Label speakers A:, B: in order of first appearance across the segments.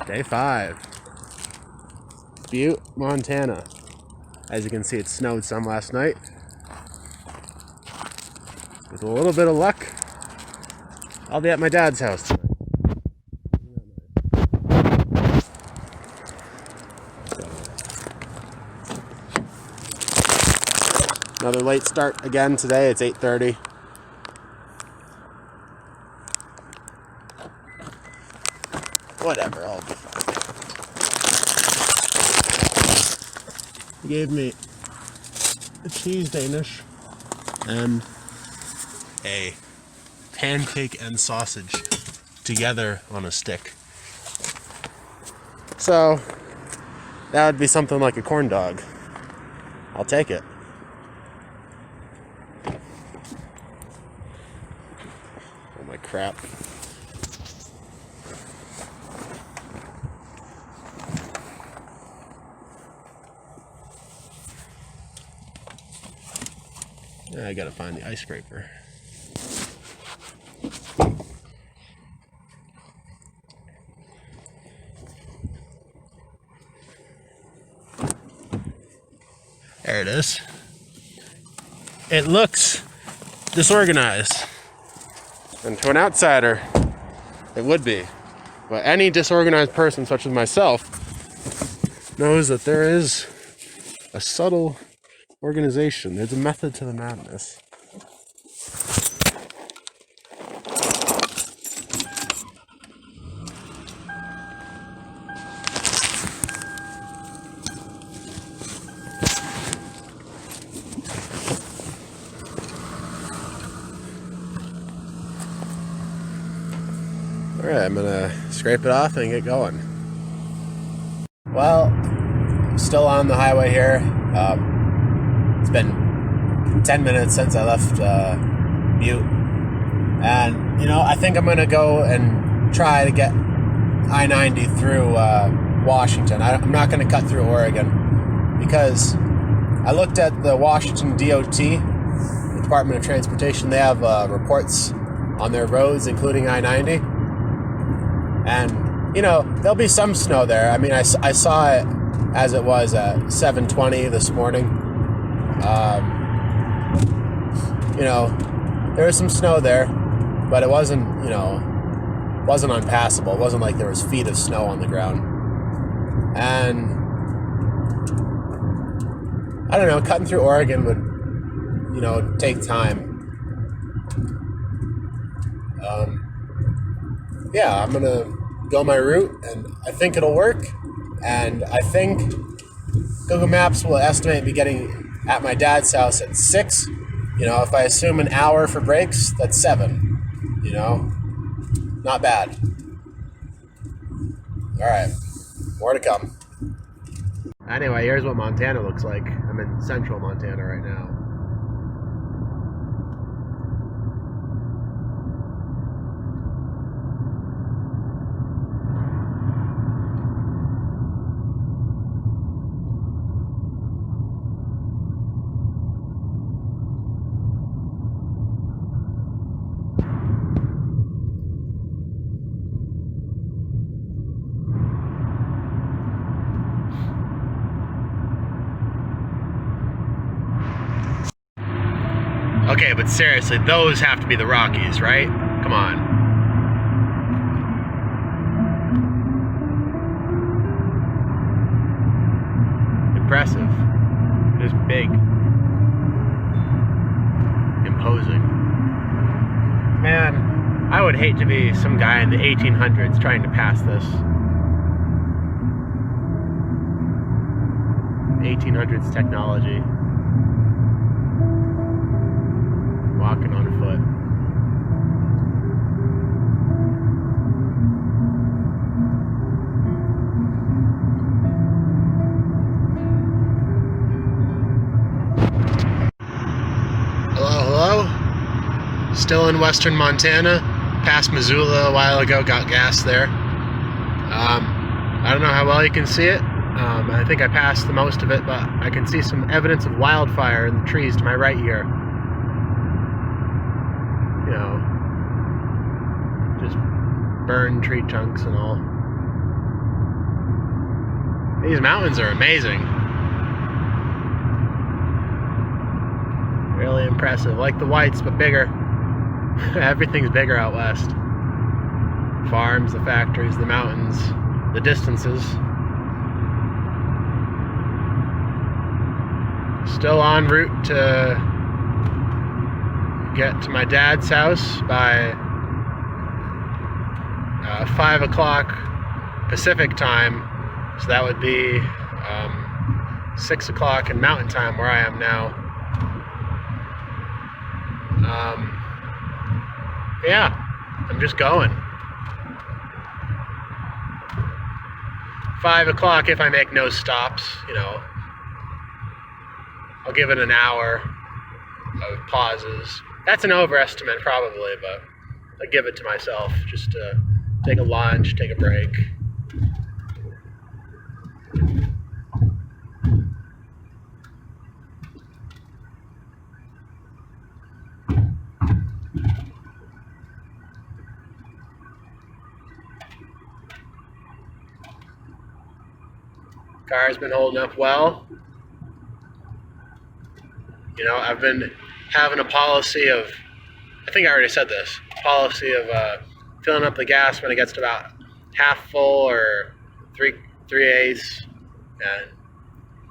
A: Day 5. Butte, Montana. As you can see, it snowed some last night. With a little bit of luck, I'll be at my dad's house tonight. Another late start again today. It's 8:30. Whatever, I'll be fine. He gave me a cheese Danish and a pancake and sausage together on a stick. So that would be something like a corn dog. I'll take it. Oh my crap. I gotta find the ice scraper. There it is. It looks disorganized. And to an outsider, it would be. But any disorganized person, such as myself, knows that there is a subtle organization. There's a method to the madness. Alright, I'm gonna scrape it off and get going. Well, I'm still on the highway here. It's been 10 minutes since I left Butte. And, I think I'm going to go and try to get I-90 through Washington. I'm not going to cut through Oregon because I looked at the Washington DOT, the Department of Transportation. They have reports on their roads, including I-90. And, there'll be some snow there. I mean, I saw it as it was at 7:20 this morning. There was some snow there, but it wasn't, wasn't unpassable. It wasn't like there was feet of snow on the ground. And I don't know, cutting through Oregon would, take time. Yeah, I'm gonna go my route, and I think it'll work. And I think Google Maps will estimate me getting at my dad's house at 6. If I assume an hour for breaks, that's 7. Not bad. All right, more to come. Anyway, here's what Montana looks like. I'm in central Montana right now. Okay, but seriously, those have to be the Rockies, right? Come on. Impressive. Just big. Imposing. Man, I would hate to be some guy in the 1800s trying to pass this. 1800s technology. Walking on foot. Hello? Still in western Montana. Passed Missoula a while ago, got gas there. I don't know how well you can see it. I think I passed the most of it, but I can see some evidence of wildfire in the trees to my right here. Just burned tree chunks and all. These mountains are amazing. Really impressive. Like the Whites, but bigger. Everything's bigger out west. Farms, the factories, the mountains, the distances. Still en route to get to my dad's house by 5 o'clock Pacific time. So that would be 6 o'clock in Mountain Time where I am now. Yeah, I'm just going. 5 o'clock if I make no stops, you know. I'll give it an hour of pauses. That's an overestimate probably, but I give it to myself just to take a lunch, take a break. Car's been holding up well. You know, I've been having a policy of, I think I already said this, policy of filling up the gas when it gets to about half full or 3/8, and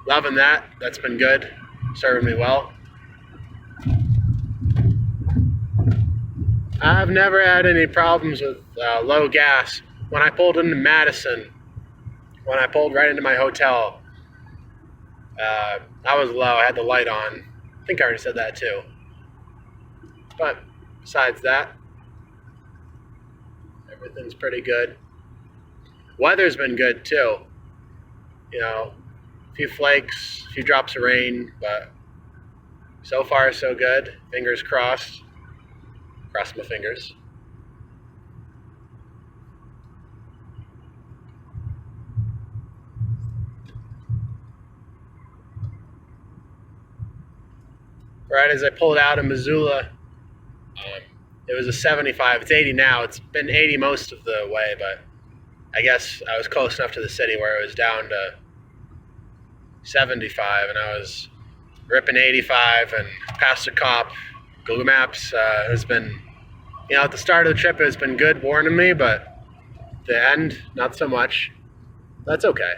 A: loving that. That's been good, serving me well. I've never had any problems with low gas. When I pulled into Madison, when I pulled right into my hotel, I was low. I had the light on. I think I already said that too. But besides that, everything's pretty good. Weather's been good too. You know, a few flakes, a few drops of rain, but so far so good. Fingers crossed. Cross my fingers. Right as I pulled out of Missoula, it was a 75. It's 80 now. It's been 80 most of the way, but I guess I was close enough to the city where it was down to 75, and I was ripping 85 and past a cop. Google Maps has been, you know, at the start of the trip, it's been good warning me, but the end, not so much. That's okay.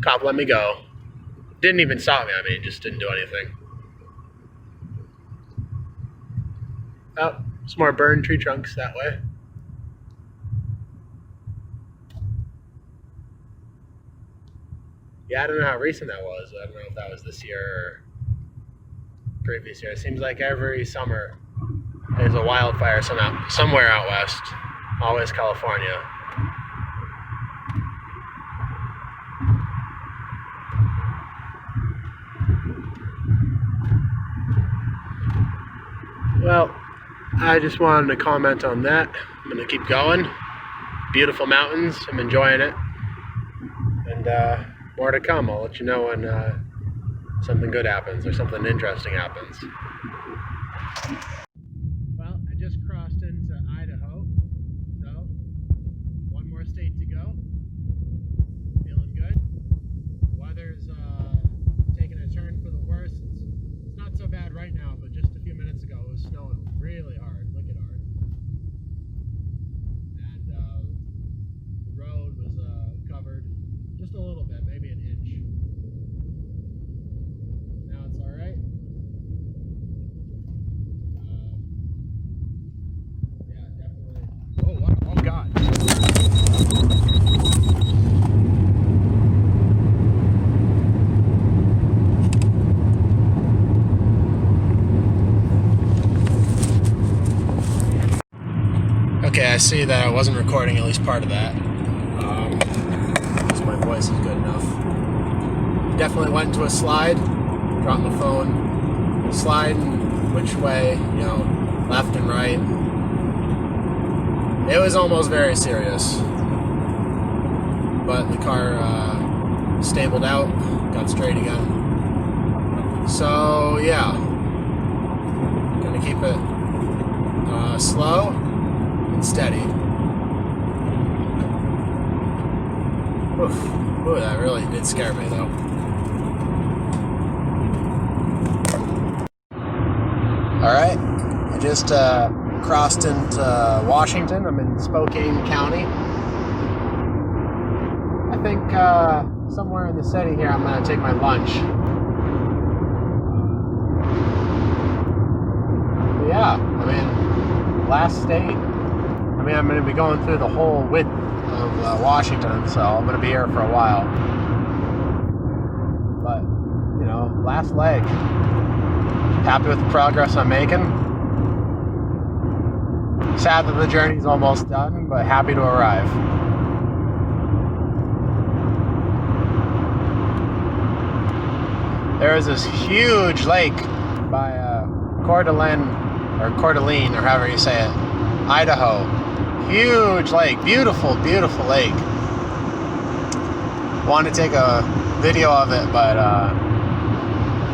A: Cop let me go. Didn't even stop me. I mean, just didn't do anything. Oh, some more burned tree trunks that way. Yeah, I don't know how recent that was. I don't know if that was this year or previous year. It seems like every summer there's a wildfire somewhere out west. Always California. Well, I just wanted to comment on that. I'm going to keep going. Beautiful mountains. I'm enjoying it. And more to come. I'll let you know when something good happens or something interesting happens. Well, I just crossed into Idaho. So, one more state to go. Feeling good. Weather's taking a turn for the worse. It's not so bad right now, but just a few minutes ago it was snowing really hard, wicked hard. And the road was covered just a little bit, maybe an inch. Now it's alright. Yeah, definitely. Oh, wow. Oh, God. Okay, I see that I wasn't recording at least part of that. My voice is good enough. Definitely went into a slide, dropped my phone, sliding which way, you know, left and right. It was almost very serious. But the car stabled out, got straight again. So, yeah. Gonna keep it slow and steady. Oof. Ooh, that really did scare me though. Alright, I just crossed into Washington. I'm in Spokane County. I think somewhere in the city here I'm going to take my lunch. But yeah, I mean, last state. I mean, I'm going to be going through the whole width of Washington, so I'm going to be here for a while. But, you know, last leg. Happy with the progress I'm making. Sad that the journey's almost done, but happy to arrive. There is this huge lake by Coeur d'Alene, or however you say it, Idaho. Huge lake, beautiful, beautiful lake. Wanted to take a video of it, but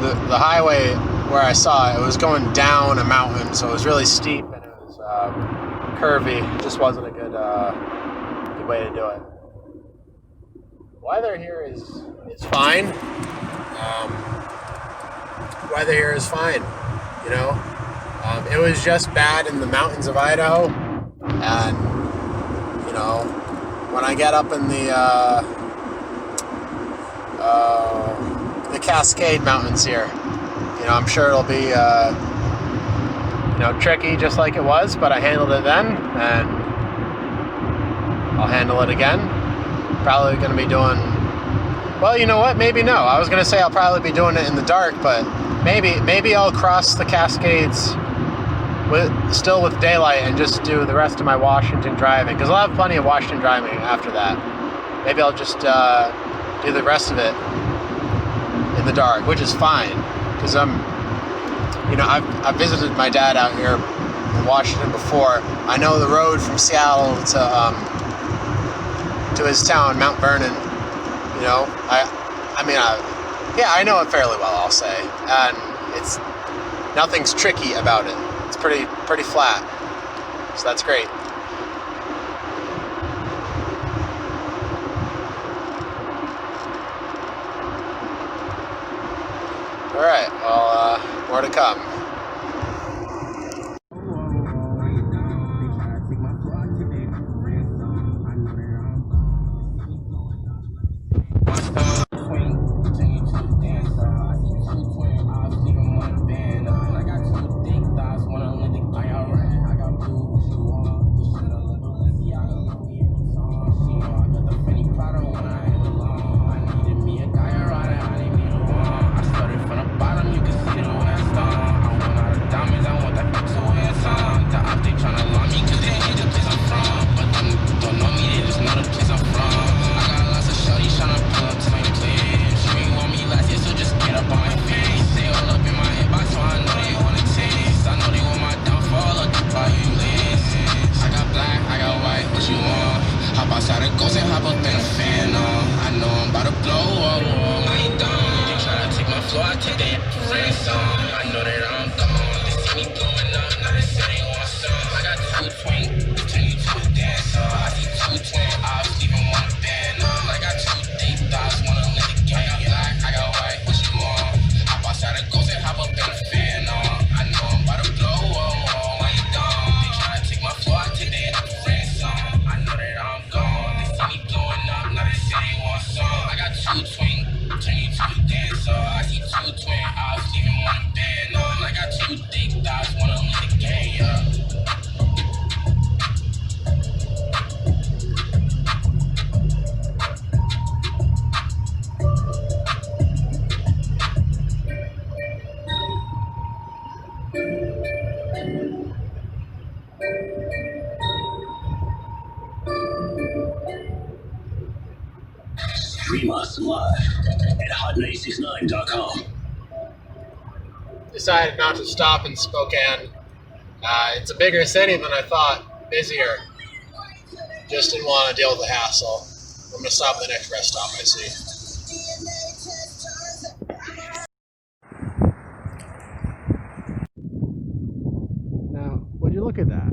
A: the highway where I saw it was going down a mountain, so it was really steep and it was curvy. It just wasn't a good way to do it. Weather here is fine. Weather here is fine, you know. It was just bad in the mountains of Idaho, and you know, when I get up in the Cascade Mountains here, you know, I'm sure it'll be you know, tricky just like it was, but I handled it then, and I'll handle it again. Probably going to be doing, well, you know what, maybe no. I was going to say I'll probably be doing it in the dark, but maybe I'll cross the Cascades still with daylight and just do the rest of my Washington driving, because I'll have plenty of Washington driving after that. Maybe I'll just do the rest of it in the dark, which is fine, because you know, I've visited my dad out here in Washington before. I know the road from Seattle to his town, Mount Vernon. You know, I know it fairly well, I'll say, and nothing's tricky about it. It's pretty flat, so that's great. All right, well, more to come.
B: Stream us live at hot969.com.
A: Decided not to stop in Spokane. It's a bigger city than I thought, busier. Just didn't want to deal with the hassle. I'm going to stop at the next rest stop I see. Now, would you look at that?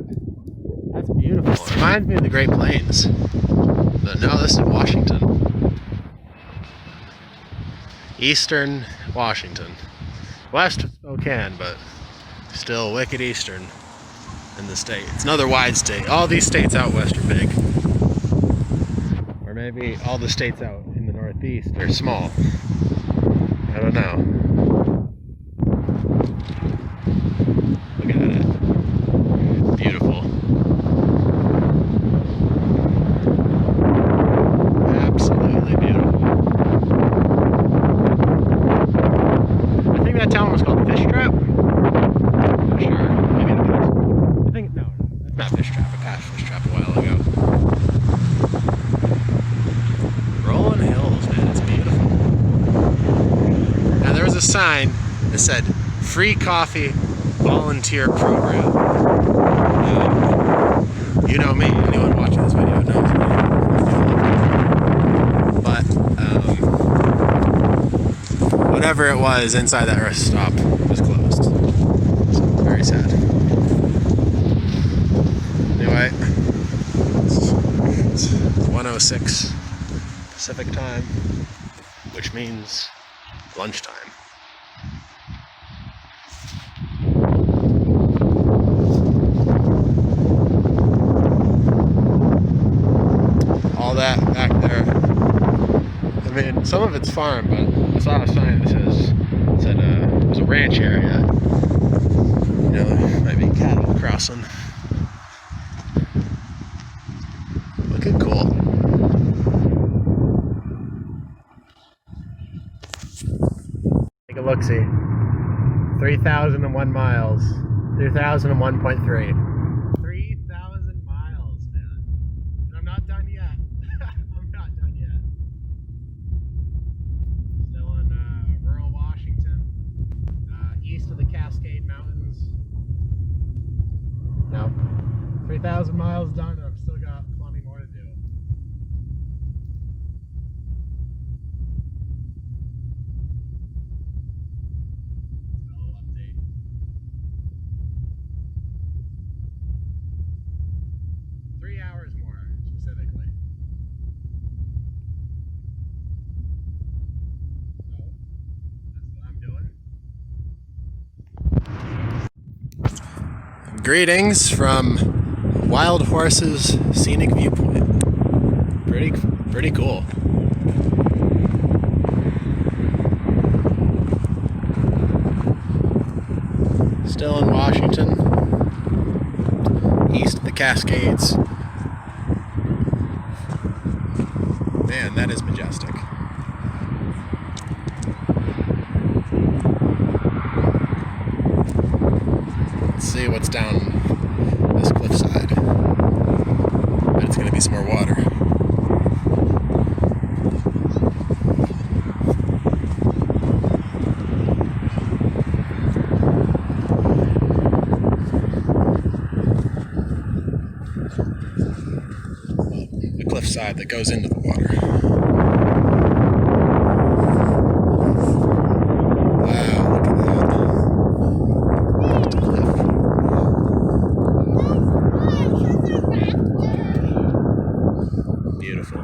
A: That's beautiful. It reminds me of the Great Plains. But no, this is Washington. Eastern Washington. West of Spokane, but still wicked eastern in the state. It's another wide state. All these states out west are big. Or maybe all the states out in the northeast are small. I don't know. Look at it. Beautiful. Absolutely beautiful. I think that town was called Fish Trap. Not sure. Maybe it was. I think, no, that's not Fish Trap. I passed Fish Trap a while ago. Rolling hills, man. It's beautiful. Now, there was a sign that said, free coffee volunteer program. You know me. Anyone watching this video knows me. But, whatever it was inside that rest stop was closed. So, very sad. Anyway, it's 1:06 Pacific time, which means lunchtime. All that back there. I mean, some of it's farm, but I saw a sign that said it was a ranch area. You know, there might be cattle crossing. Looking cool. Take a look-see. 3,001 miles. 2001.3. 3,000 miles, man. And I'm not done yet. I'm not done yet. Still in rural Washington, east of the Cascade Mountains. No. 3,000 miles done, and I've still got plenty more to do. Update. 3 hours more, specifically. So, that's what I'm doing. Greetings from Wild Horses Scenic Viewpoint. Pretty cool. Still in Washington, east of the Cascades. Man, that is majestic. Let's see what's down this cliffside. Bet it's going to be some more water. The cliffside that goes into the water. Wow, look at that. Beautiful.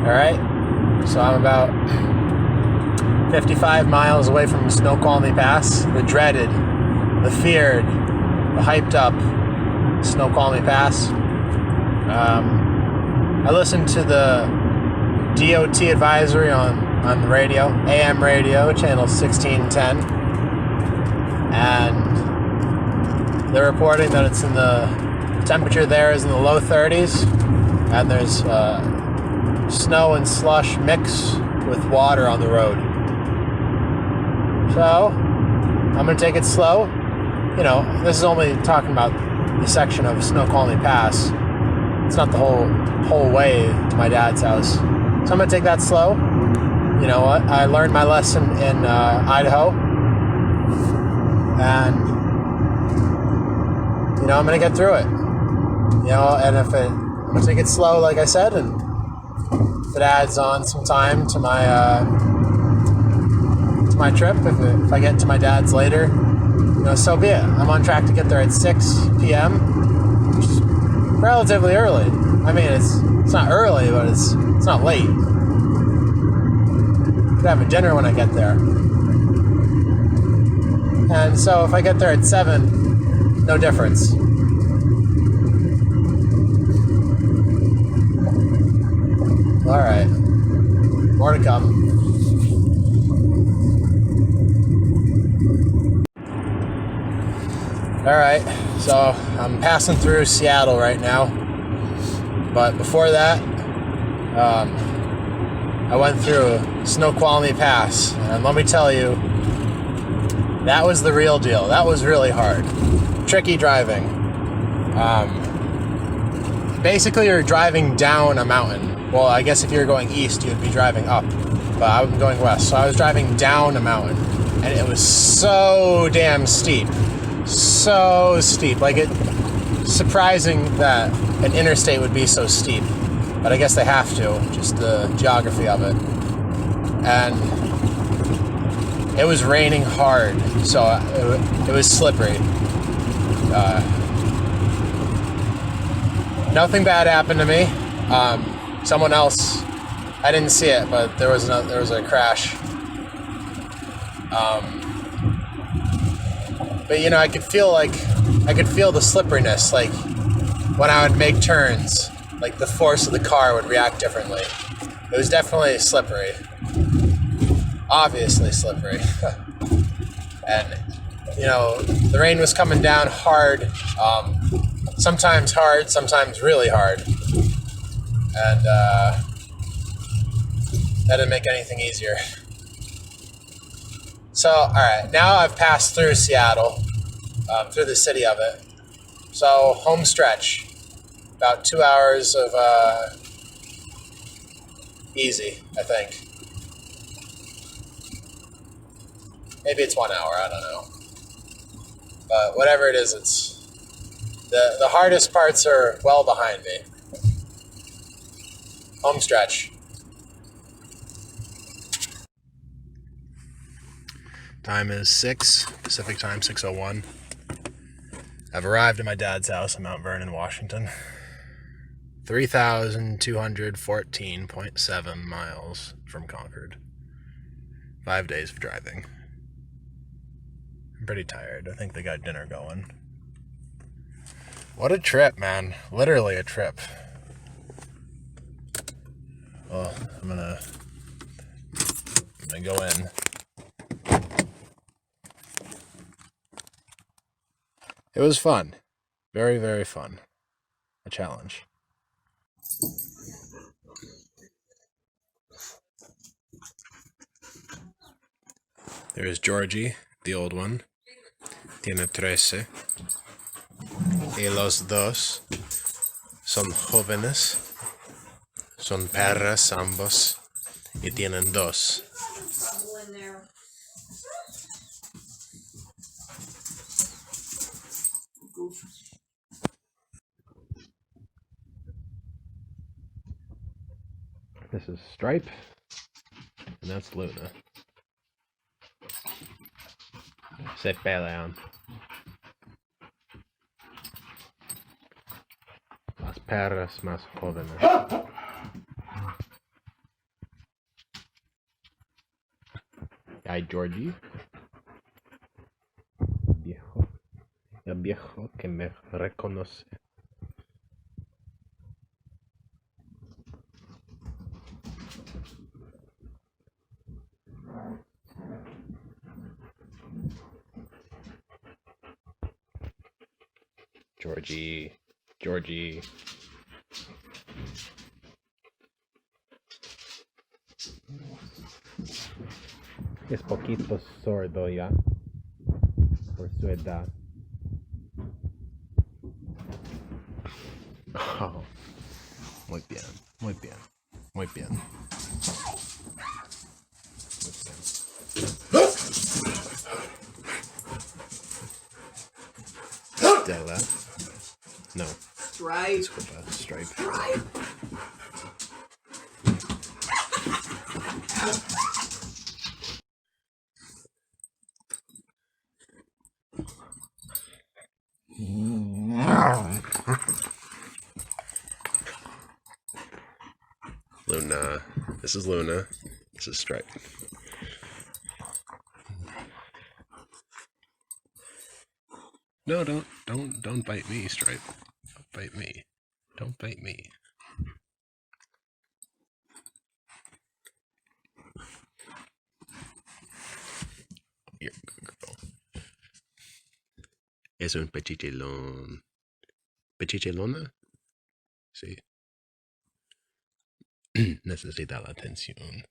A: Alright, so I'm about 55 miles away from Snoqualmie Pass, the dreaded, the feared, the hyped up Snoqualmie Pass. I listened to the DOT advisory on the radio, AM radio, channel 1610, and they're reporting that it's in the temperature there is in the low 30s, and there's snow and slush mix with water on the road. So, I'm going to take it slow. You know, this is only talking about the section of Snoqualmie Pass. It's not the whole way to my dad's house. So I'm going to take that slow. You know what? I learned my lesson in Idaho. And you know, I'm going to get through it. You know, and I'm going to take it slow, like I said, and if it adds on some time to my trip, if I get to my dad's later, you know, so be it. I'm on track to get there at 6 p.m., which is relatively early. I mean, it's not early, but it's not late. Could have a dinner when I get there. And so if I get there at 7, no difference. All right, more to come. All right, so I'm passing through Seattle right now, but before that, I went through Snoqualmie Pass, and let me tell you, that was the real deal. That was really hard. Tricky driving. Basically, you're driving down a mountain. Well, I guess if you're going east, you'd be driving up, but I'm going west, so I was driving down a mountain, and it was so damn steep. So steep. Like, it's surprising that an interstate would be so steep, but I guess they have to, just the geography of it. And it was raining hard, so it was slippery. Nothing bad happened to me. Someone else, I didn't see it, but there was a crash. But you know, I could feel the slipperiness, like when I would make turns, like the force of the car would react differently. It was definitely slippery. Obviously slippery. And you know, the rain was coming down hard, sometimes hard, sometimes really hard. And that didn't make anything easier. So, alright, now I've passed through Seattle, through the city of it. So, home stretch. About 2 hours of easy, I think. Maybe it's 1 hour, I don't know. But whatever it is, it's... The hardest parts are well behind me. Home stretch. Time is 6, Pacific time, 6:01. I've arrived at my dad's house in Mount Vernon, Washington. 3,214.7 miles from Concord. 5 days of driving. I'm pretty tired. I think they got dinner going. What a trip, man. Literally a trip. Well, I'm gonna go in. It was fun. Very, very fun. A challenge. There's Georgie, the old one. Tiene 13. Y los dos son jóvenes. Son perras ambos. Y tienen 2. This is Stripe, and that's Luna. Se pelean. Las perras más jóvenes. Hi, Georgie. El viejo que me reconoce. Georgie. Es poquito sordo ya, por su edad. Oh, muy bien. Stella. No.
C: Stripe.
A: Disculpa. Stripe.
C: Stripe.
A: Luna. This is Luna. This is Stripe. No, don't bite me, Stripe. Don't bite me. Don't bite me. You're a good girl. Es un pechichelón. ¿Pechichelona? Sí. Necesita la atención.